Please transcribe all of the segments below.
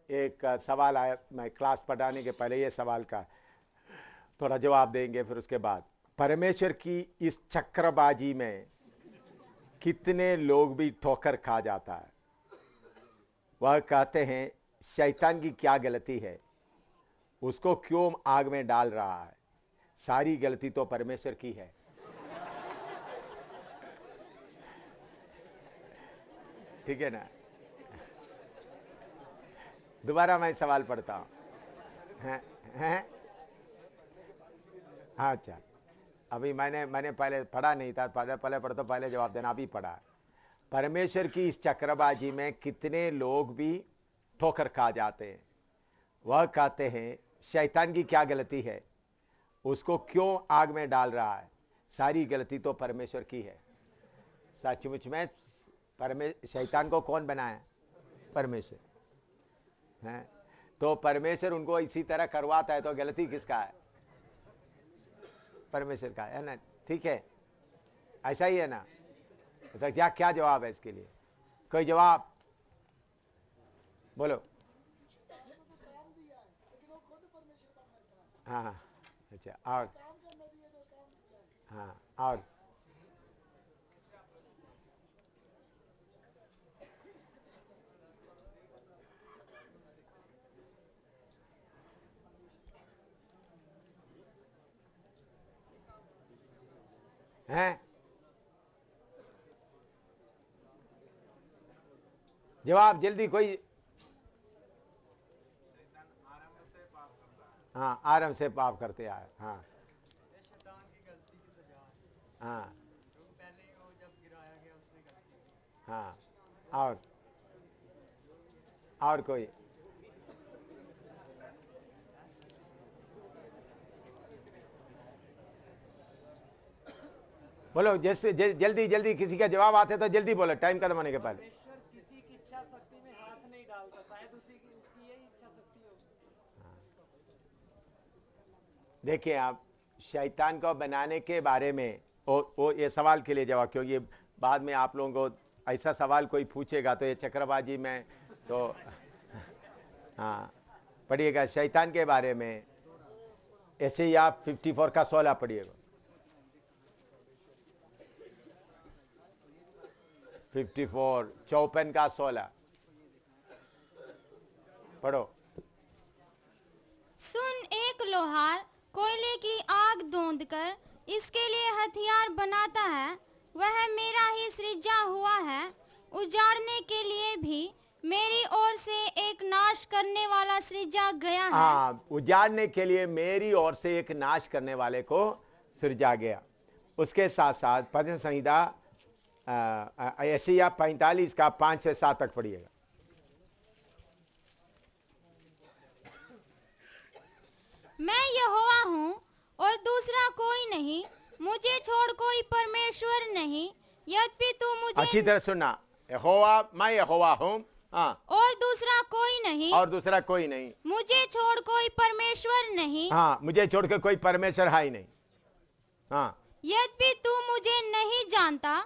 एक सवाल आया, मैं क्लास पढ़ाने के पहले ये सवाल का थोड़ा जवाब देंगे, फिर उसके बाद परमेश्वर की इस चक्रबाजी में कितने लोग भी ठोकर खा जाता है। वह कहते हैं शैतान की क्या गलती है, उसको क्यों आग में डाल रहा है, सारी गलती तो परमेश्वर की है। ठीक है ना। दोबारा मैं सवाल पढ़ता हूं। हैं? हाँ अच्छा, अभी मैंने पहले पढ़ा नहीं था, पहले पढ़ा तो पहले जवाब देना, अभी पढ़ा। परमेश्वर की इस चक्रबाजी में कितने लोग भी ठोकर खा जाते हैं। वह कहते हैं शैतान की क्या गलती है, उसको क्यों आग में डाल रहा है, सारी गलती तो परमेश्वर की है। सचमुच में शैतान को कौन बनाया? परमेश्वर है। तो परमेश्वर उनको इसी तरह करवाता है, तो गलती किसका है? परमेश्वर का है ना। ठीक है, ऐसा ही है ना। तो क्या जवाब है इसके लिए? कोई जवाब बोलो। हाँ अच्छा, और हाँ और हैं? जवाब जल्दी कोई। हाँ, आरंभ से पाप करते आए। हाँ शैतान की गलती की सजा है, हाँ क्योंकि पहले ही वो जब गिराया गया उसने गलती की। हाँ और कोई? बोलो, जैसे जल्दी जल्दी किसी का जवाब आते तो जल्दी बोलो, टाइम खत्म होने के पहले। परमेश्वर किसी की इच्छा शक्ति में हाथ नहीं डालता, शायद उसकी यही इच्छा शक्ति हो। देखिए आप, शैतान को बनाने के बारे में वो ये सवाल के लिए जवाब, क्योंकि बाद में आप लोगों को ऐसा सवाल कोई पूछेगा तो ये चक्रबाजी में तो हाँ पढ़िएगा शैतान के बारे में। ऐसे ही आप 54 का 16 पढ़िएगा। 54 54 का 16 पढ़ो। सुन, एक लोहार कोयले की आग धोंधकर इसके लिए हथियार बनाता है, वह मेरा ही सृजा हुआ है। उजाड़ने के लिए भी मेरी ओर से एक नाश करने वाला सृजा गया है। हाँ, उजाड़ने के लिए मेरी ओर से एक नाश करने वाले को सृजा गया। उसके साथ साथ भजन संहिता यशायाह 45 का 5 से 7 तक पढ़िएगा। मैं यहोवा हूँ और दूसरा कोई नहीं, मुझे छोड़ कोई परमेश्वर नहीं। यद्यपि तू मुझे अच्छी तरह सुनना, यहोवा, मैं यहोवा हूँ, हाँ, और दूसरा कोई नहीं, और दूसरा कोई नहीं, मुझे छोड़ कोई परमेश्वर नहीं। हाँ, मुझे छोड़ के कोई परमेश्वर है ही नहीं। हाँ, यद्यपि तू मुझे नहीं जानता,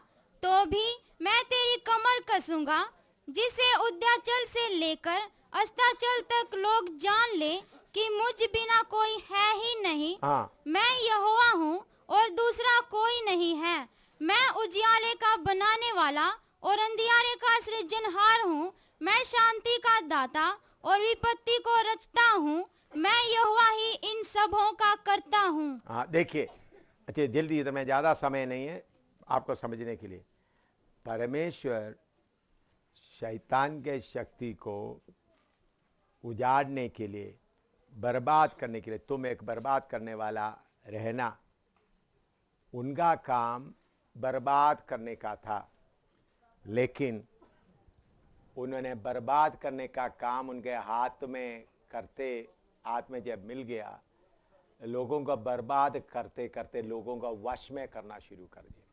तो भी मैं तेरी कमर कसूंगा, जिसे उद्याचल से लेकर अस्ताचल तक लोग जान ले कि मुझ बिना कोई है ही नहीं। हाँ, मैं यहोवा हूँ और दूसरा कोई नहीं है। मैं उजियाले का बनाने वाला और अंधियारे का सृजनहार हूँ। मैं शांति का दाता और विपत्ति को रचता हूँ। मैं यहोवा ही इन सबों का करता हूँ। हाँ, देखिए अच्छा जल्दी, तो मैं ज़्यादा समय नहीं है आपको समझने के लिए। परमेश्वर शैतान के शक्ति को उजाड़ने के लिए, बर्बाद करने के लिए, तुम एक बर्बाद करने वाला रहना, उनका काम बर्बाद करने का था। लेकिन उन्होंने बर्बाद करने का काम उनके हाथ में करते, हाथ में जब मिल गया, लोगों को बर्बाद करते करते लोगों को वश में करना शुरू कर दिया,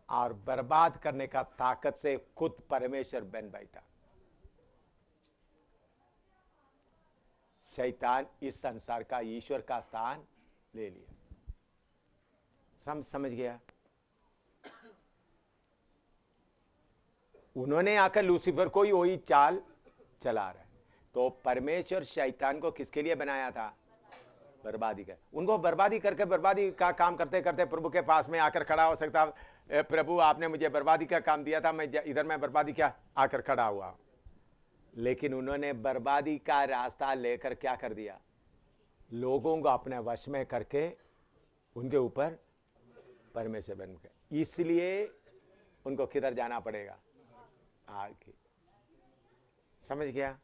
और बर्बाद करने का ताकत से खुद परमेश्वर बन बैठा। शैतान इस संसार का ईश्वर का स्थान ले लिया। समझ गया? उन्होंने आकर लूसीफर को ही वही चाल चला रहा है। तो परमेश्वर शैतान को किसके लिए बनाया था? बर्बादी का। उनको बर्बादी करके बर्बादी का काम करते करते प्रभु के पास में आकर खड़ा हो सकता, प्रभु आपने मुझे बर्बादी का काम दिया था, मैं इधर मैं बर्बादी क्या आकर खड़ा हुआ। लेकिन उन्होंने बर्बादी का रास्ता लेकर क्या कर दिया? लोगों को अपने वश में करके उनके ऊपर परमेश्वर बन गए। इसलिए उनको किधर जाना पड़ेगा? आगे। समझ गया?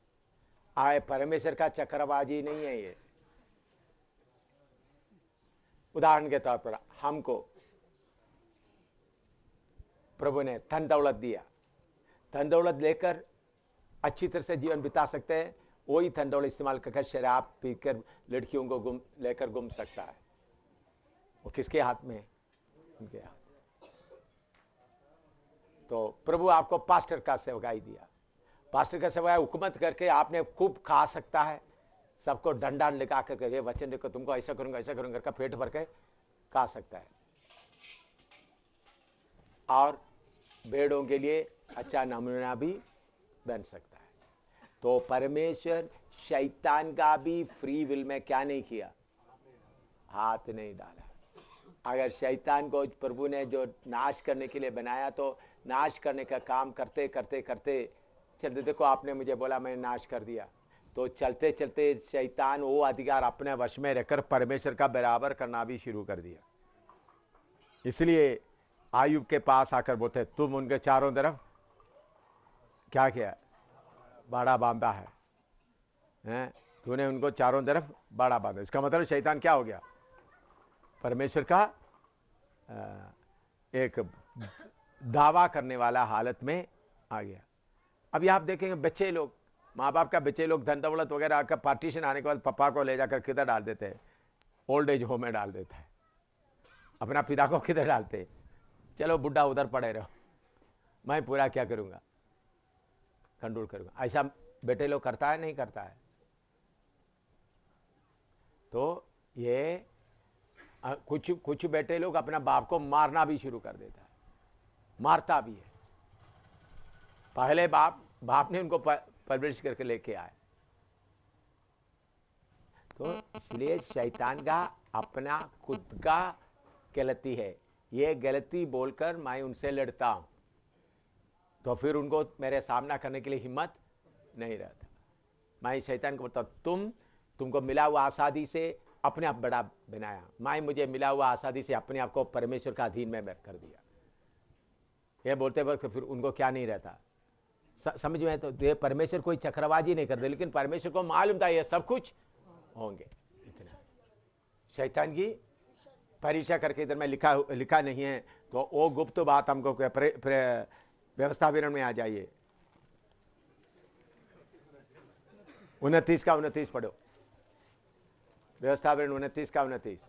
आए परमेश्वर का चक्रबाजी नहीं है ये। उदाहरण के तौर पर हमको प्रभु ने धन दौलत दिया, धन दौलत लेकर अच्छी तरह से जीवन बिता सकते हैं। वही धन दौलत इस्तेमाल करके शराब पीकर लड़कियों को लेकर घूम सकता है। वो किसके हाथ में? उनके हाथ। तो प्रभु आपको पास्टर का सेवकाई दिया, पास्टर का सेवकाई हुकूमत करके आपने खूब खा सकता है, सबको डंडा लगा करके ये वचन देखो तुमको ऐसा करूंगा का पेट भर के खा सकता है, और भेड़ों के लिए अच्छा नमूना भी बन सकता है। तो परमेश्वर शैतान का भी फ्री विल में क्या नहीं किया? हाथ नहीं डाला। अगर शैतान को प्रभु ने जो नाश करने के लिए बनाया, तो नाश करने का काम करते करते करते चलते, देखो आपने मुझे बोला मैंने नाश कर दिया, तो चलते चलते शैतान वो अधिकार अपने वश में रखकर परमेश्वर का बराबर करना भी शुरू कर दिया। इसलिए आयुब के पास आकर बोलते तुम उनके चारों तरफ क्या किया? बाड़ा बांधा है, तूने उनको चारों तरफ बाड़ा बांधा। इसका मतलब शैतान क्या हो गया? परमेश्वर का एक दावा करने वाला हालत में आ गया। अभी आप देखेंगे बच्चे लोग, माँ बाप का बच्चे लोग धन दौलत वगैरह का पार्टीशन आने के बाद पापा को ले जाकर किधर डाल देते हैं? ओल्ड एज होम में डाल देता है। अपना पिता को किधर डालते? चलो बुढ़ा उधर पड़े रहो, मैं पूरा क्या करूंगा? कंट्रोल करूंगा। ऐसा बेटे लोग करता है नहीं करता है? तो ये कुछ बेटे लोग अपना बाप को मारना भी शुरू कर देता है, मारता भी है। पहले बाप ने उनको परवरिश करके लेके आए। तो इसलिए शैतान का अपना खुद का गलती है, ये गलती बोलकर मैं उनसे लड़ता हूं, तो फिर उनको मेरे सामना करने के लिए हिम्मत नहीं रहता। मैं शैतान को बोलता तुमको मिला हुआ आजादी से अपने आप बड़ा बनाया, मैं मुझे मिला हुआ आजादी से अपने आप को परमेश्वर का अधीन में कर दिया। ये बोलते वक्त फिर उनको क्या नहीं रहता समझ में? तो ये परमेश्वर कोई चक्रबाजी नहीं करते, लेकिन परमेश्वर को मालूम था ये सब कुछ होंगे। इतना शैतान की परीक्षा करके इधर में लिखा नहीं है, तो वो गुप्त बात हमको व्यवस्था विवरण में आ जाइए। 29 का 29 पढ़ो, व्यवस्था विवरण 29 का 29।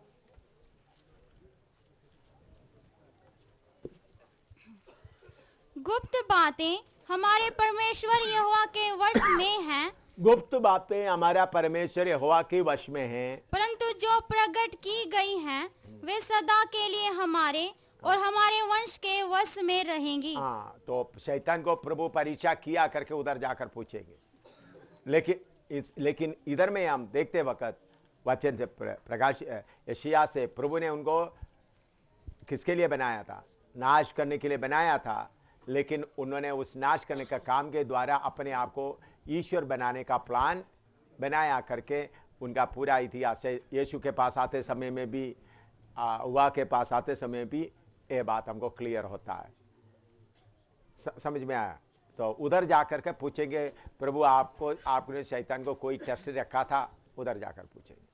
गुप्त बातें हमारे परमेश्वर यहोवा के वश में हैं, गुप्त बातें हमारा परमेश्वर यहोवा के वश में हैं, परंतु जो प्रकट की गई हैं वे सदा के लिए हमारे और हमारे वंश के वश में रहेंगी। हाँ, तो शैतान को प्रभु परीक्षा किया करके उधर जाकर पूछेंगे। लेकिन इधर में हम देखते वक्त वचन से प्रकाश यशायाह से प्रभु ने उनको किसके लिए बनाया था? नाश करने के लिए बनाया था। लेकिन उन्होंने उस नाश करने का काम के द्वारा अपने आप को ईश्वर बनाने का प्लान बनाया करके उनका पूरा इतिहास यीशु के पास आते समय में भी हुआ के पास आते समय भी ये बात हमको क्लियर होता है। समझ में आया? तो उधर जाकर के पूछेंगे प्रभु आपने शैतान को कोई टेस्ट रखा था? उधर जाकर पूछेंगे।